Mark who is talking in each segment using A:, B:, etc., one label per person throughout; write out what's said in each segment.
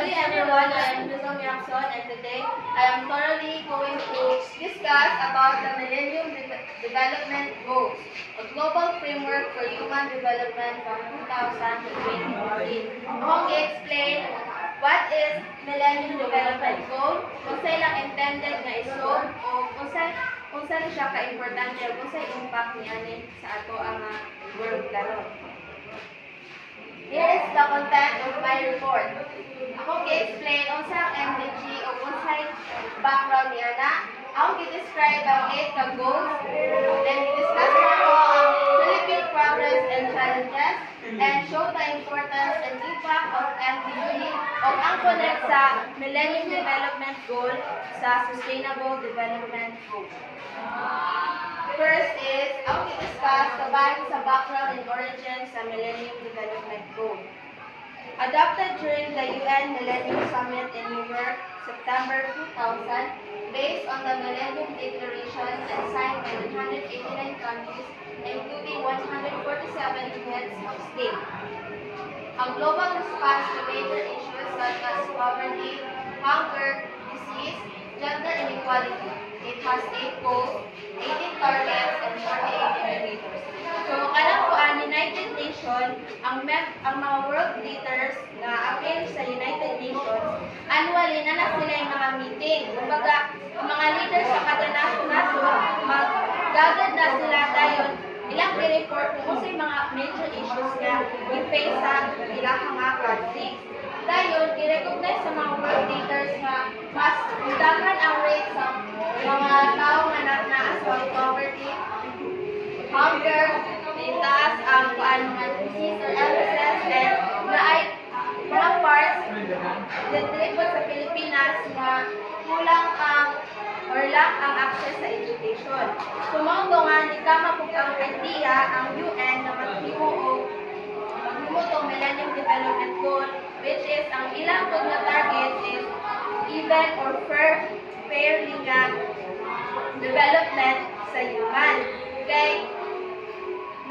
A: Good everyone, I am Luzon Yakson, and today I am thoroughly going to discuss about the Millennium Development Goals, a global framework for human development from 2000 to 2015. Akong i-explain what is Millennium Development Goal, kung sa ilang intended na isod, o kung sa siya ka-importante, o kung sa impact niya sa ato ang world karon. Here is the content of my report. Akong i-explain unsa ang MDG o unsay background niya na. Akong i-describe ang 8 ka goals. Then i-discuss ko ang Philippine progress and challenges and show the importance and impact of MDG o ang connect sa Millennium Development Goal sa Sustainable Development Goal. First is, ang i-discuss kabahin sa background and origin sa Millennium Development Goal. Adopted during the UN Millennium Summit in New York, September 2000, based on the Millennium Declaration and signed by 189 countries, including 147 heads of state. Ang global response to major issues such as poverty, hunger, disease, gender inequality. It has 8 goals, 18 targets, and 48 indicators. So, kanang po ang United Nations, ang mga world leaders na appeal sa United Nations, annually na sila yung mga meeting. Kumbaga, ang mga leaders sa kada nasyon, mag-gathered na sila dayon, ilang i-report kung sa mga major issues nga i-face sa ilang mga countries. Dayon, i-recognize sa mga world leaders na mas dagan ang rate sa mga tao nga nagnaas sa poverty, hunger, itaas ang mga disease or illnesses, and na ay mga parts dinreport sa Pilipinas na kulang ang or lack ang access sa education. Sumaundo nga ni kama po ang idea ang UN na maghimo tong Millennium Development Goal, which is ang ilang po na target is even or fairly nga development sa human. Okay?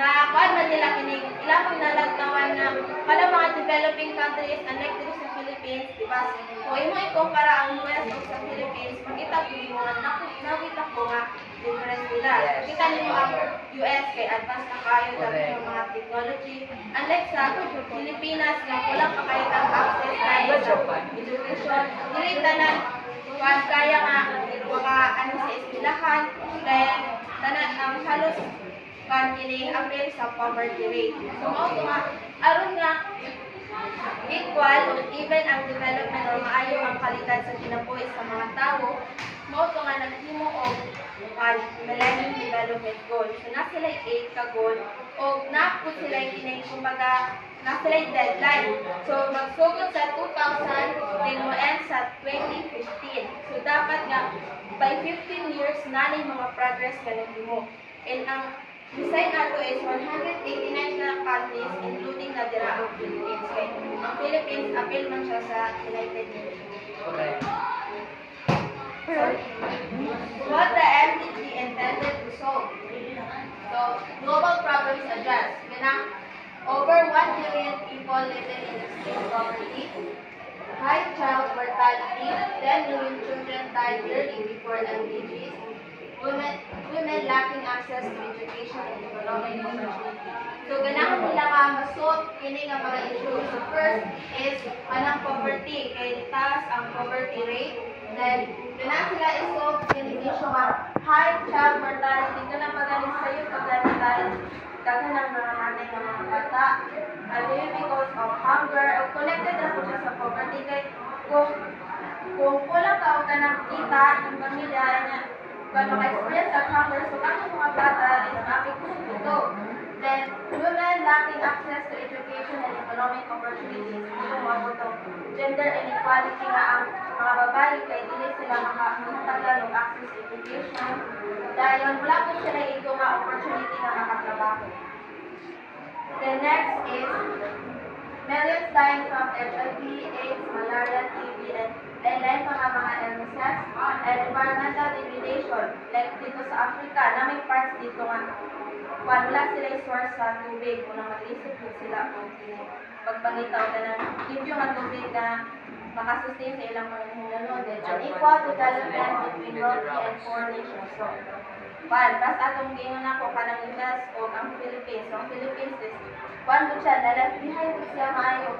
A: Kuan man nila kining ilang pag nalagtawan na kada mga developing countries unlike dito sa Philippines, di ba? Kung imo ikumpara ang US o sa Philippines, makita ko mo nakita ko nga difference nila. Kita niyo ang US kay advanced na kayo sa mga technology. Unlike sa Pilipinas nga wala pa kayo ang access kayo sa education. Dili tanan kuan kaya nga mga ano sa eskwelahan kaya tanan ang halos kini appeal sa poverty rate. So, mao nga aron nga equal o even ang development o maayo ang kalidad sa kinabuhi sa mga tao, mao nga naghimo og Millennium Development Goal. So, na sila 8 ka goal o naput sila kining kumbaga na sila deadline. So, magsugod sa 2000 then mo end sa 2015. So, dapat nga by 15 years na ni mga progress ka naghimo. And ang design nato is 189 na countries, including na dira ang Philippines. Kaya ang Philippines, appeal man siya sa United Nations. Okay. So, what the MDG intended to solve? So, global problems addressed. Over 1 billion people living in extreme poverty, high child mortality, 10 million children died yearly before MDGs, women lacking access to education and economic opportunity. So, ganahan nila nga masolve kini nga mga issues. So, first is anang poverty. Kaya taas ang poverty rate. Then, ganahan sila isolve kini issue nga high child mortality. Ito na pagaling sa'yo pagdating tayo daghan ng mga nanay ng mga bata. Maybe because of hunger. O connected na po siya sa poverty. Kaya kung kulang ka o ka ng kita ng pamilya niya, kung maka-experience of hunger, so ang mga bata is makikita ito. Then, women lacking access to education and economic opportunities. Ito mga ito. Gender inequality nga ang mga babae, kaya hindi sila makatagal ng access to education. Dahil wala po sila ito nga opportunity na makatrabaho. The next is millions dying from HIV, AIDS, malaria, TB, and lain mga illnesses, and environmental degradation. Like dito sa Africa, na may parts dito nga, wala sila source sa tubig, kung mag-isip sila kung pagpangitaw na yung tubig na makasustain sa ilang mga hinulunod. Unequal development between wealthy and poor nations. So, basta atong gingon ako kanang US o ang Philippines. So, ang Philippines is, kung siya, na-left behind siya maayo.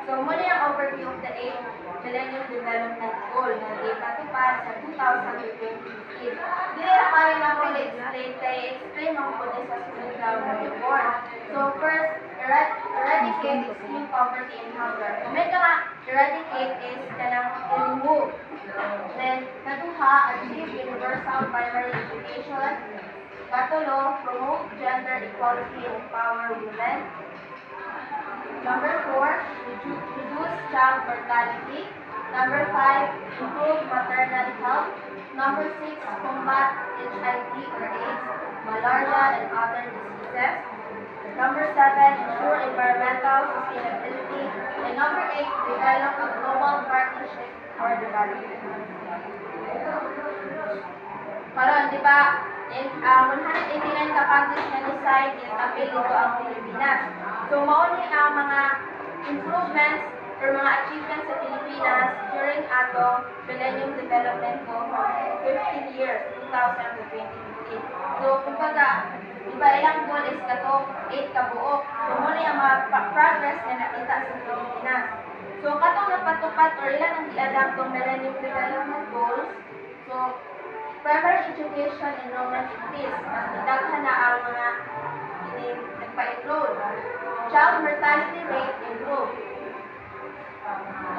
A: So, muna yung overview of the 8 Millennium Development Goal na ipatupad sa 2015. Dili na kayo na mo explain mga po sa sunod na report. So, first, eradicate extreme poverty and hunger. Kung may ka nga, eradicate is kanang remove. Then, natuha, achieve universal primary education. Katulo, promote gender equality and empower women. Number 4, reduce child mortality. Number 5, improve maternal health. Number 6, combat HIV or AIDS, malaria, and other diseases. Number 7, ensure environmental sustainability. And number 8, develop a global partnership for development. Karon, di ba, 189 ka-countries na decide is appeal dito ang Pilipinas. So, mauni ang mga improvements or mga achievements sa Pilipinas during atong Millennium Development Goal for 15 years, 2000 to 2015. So, kumbaga, iba ilang goal is kato 8 kabuok. So, muna ang mga progress na nakita sa Pilipinas. So, katong napatupad or ilan ang i-adapt ng Millennium Development Goals. So, primary education enrollment increase. Mas nidaghan na ang mga nagpa-enroll. Child mortality rate improve.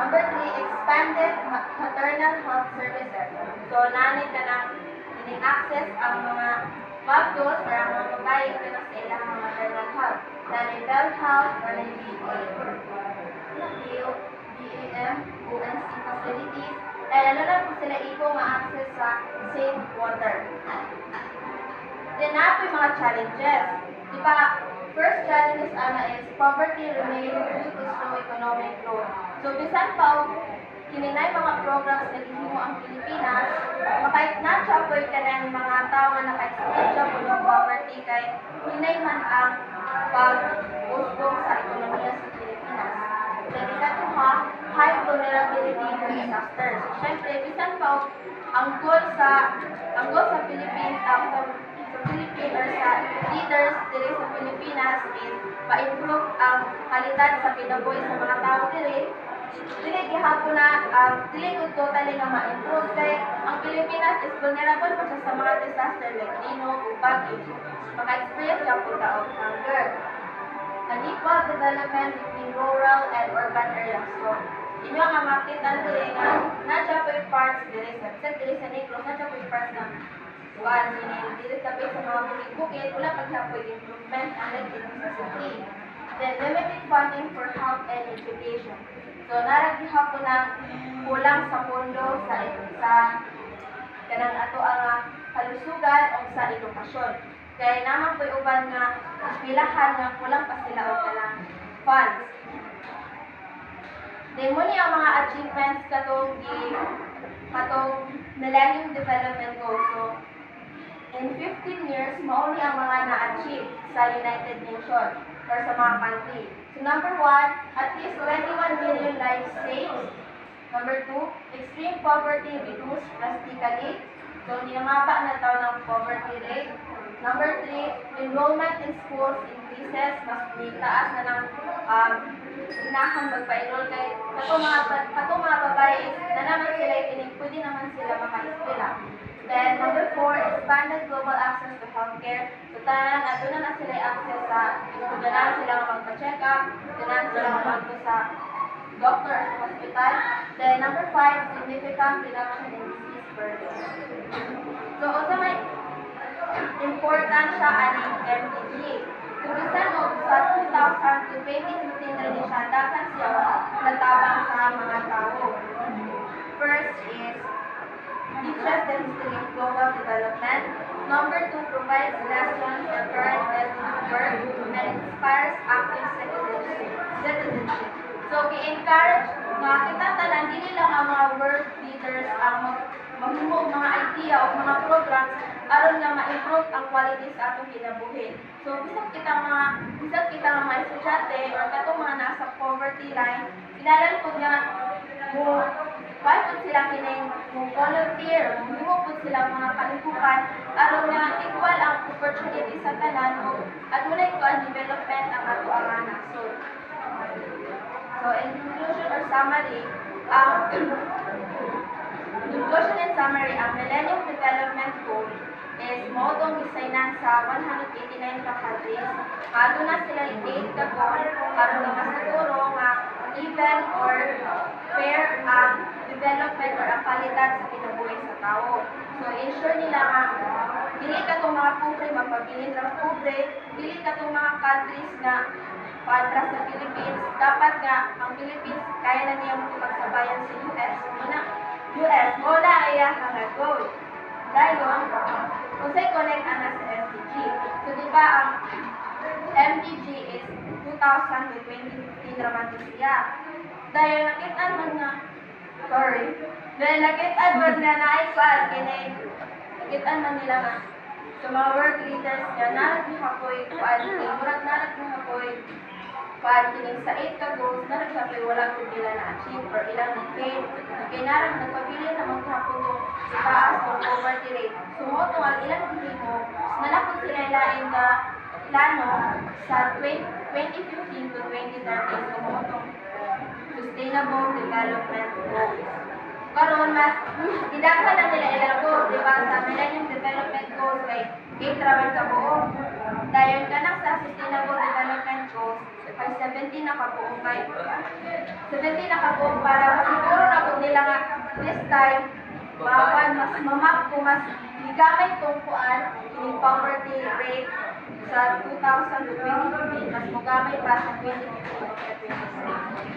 A: Number 3, expanded maternal health services. So, nanay ka ng access ang mga bagdos or ang mga babae ka na sa ilang mga maternal health. Nanay bell health or BAM, UNC facilities. Dahil ano lang po sila iko ma-access sa safe water. Then, na po yung mga challenges. Diba, first challenge is poverty remains due to slow economic growth. So, bisan pa, kininay mga programs na gihimo ang Pilipinas, makait na siya po ka ng mga tao na naka-experience siya po ng poverty kay hinay man ang pag-usbong sa ekonomiya sa Pilipinas. Then, ikatuha, high vulnerability to disasters. So, syempre, bisan pa, ang goal sa Philippines, sa Philippines or sa leaders diri sa Pilipinas is ma-improve ang kalidad sa kinabuhi sa mga tao diri. Dili gihapon na dili ko totally nga ma-improve kay ang Pilipinas is vulnerable pa siya sa mga disaster like Nino, bagyo. Maka-experience siya po ta of hunger. Unequal development between rural and urban areas. So, inyo nga makita diri nga na-siya po yung parts diri sa Negros, na-siya po yung parts na dili tabi sa mga bukid-bukid, wala paghapoy improvement unlike dito sa city. Then, limited funding for health and education. So, naragihapon na kulang sa pondo sa kanang ato ang kalusugan o sa edukasyon. Kaya naman po'y uban nga pilahan nga kulang pa sila o talang funds. Then, muna ang mga achievements katong Millennium Development Goals. So, in 15 years, mauni ang mga na-achieve sa United Nations or sa mga country. So, number 1, at least 21 million lives saved. Number 2, extreme poverty reduced drastically. So, hindi namaba na tao ng poverty rate. Number 3, enrollment in schools increases. Mas taas na ng inahan magpa-enroll kay katong mga babae na naman sila pwede naman sila maka-eskwela. Then, number 4, expanded global access to healthcare. So, doon na sila access sa, doon sila magpa-check up, doon sila magpa sa doctor sa hospital. Then, number 5, significant reduction in disease burden. So, also may important siya aning MDG. So, bisan mo, sa 2000 to 2015 na rin siya, dapat siya natabang sa mga tao. First is, teaches the history of global development. Number 2, provides lessons for current lessons work and inspires active citizenship. So, i-encourage mga kita tanan, dili lang ang mga world leaders ang mahimo mga idea o mga programs aron nga ma-improve ang quality sa atong kinabuhi. So, bisag kita mga estudyante or katong mga nasa poverty line, inalan po nga mo why po sila kining mo volunteer, mo po sila mga kalipukan aron nga equal ang opportunity sa tanan o adunay ko ang development ang ato ang nasod. So in conclusion or summary, conclusion and summary, ang Millennium Development Goal is modong designan sa 189 ka countries. Aduna sila i-date ka goal aron nga masiguro nga even or fair ang development or ang kalidad sa kinabuhi sa tao. So ensure nila nga dili ka tong mga pobre magpabilin ra pobre, dili ka tong mga countries na para sa Philippines, dapat nga ang Philippines kaya na niya magsabayan sa US muna ay ang goal. Dayon, kung sa'y connect ana sa SDG. So, di ba ang MDG is 2000 to 2015 naman siya. Dahil nakitaan man nga, dahil nakitaan man nga naikwan, nakitaan man nila nga, sa mga world leaders nga, narat ni Hakoy, murag narat ni Hakoy, kining sa 8 ka goals na nagsabi wala ko nila na-achieve or ilang na-fail. Kaya narang nagpapili na maghapon sa taas o poverty rate. Sumoto ang ilang mo, nalapot sila ilain na plano sa 2015 to 2030 sumoto Sustainable Development Goals. Karon mas gidaghan na nila ilang goals, di ba? Sa Millennium Development Goals kay 8 raman ka buo. Dayon kanang sa Sustainable Development Goals kay 17 na kabuo kay 17 na kabuo para masiguro na kung nila nga this time mas mamap ko mas ligamay tungkuan yung poverty rate sa 2000 to 2015 mas magamay pa sa 2015 to 2016.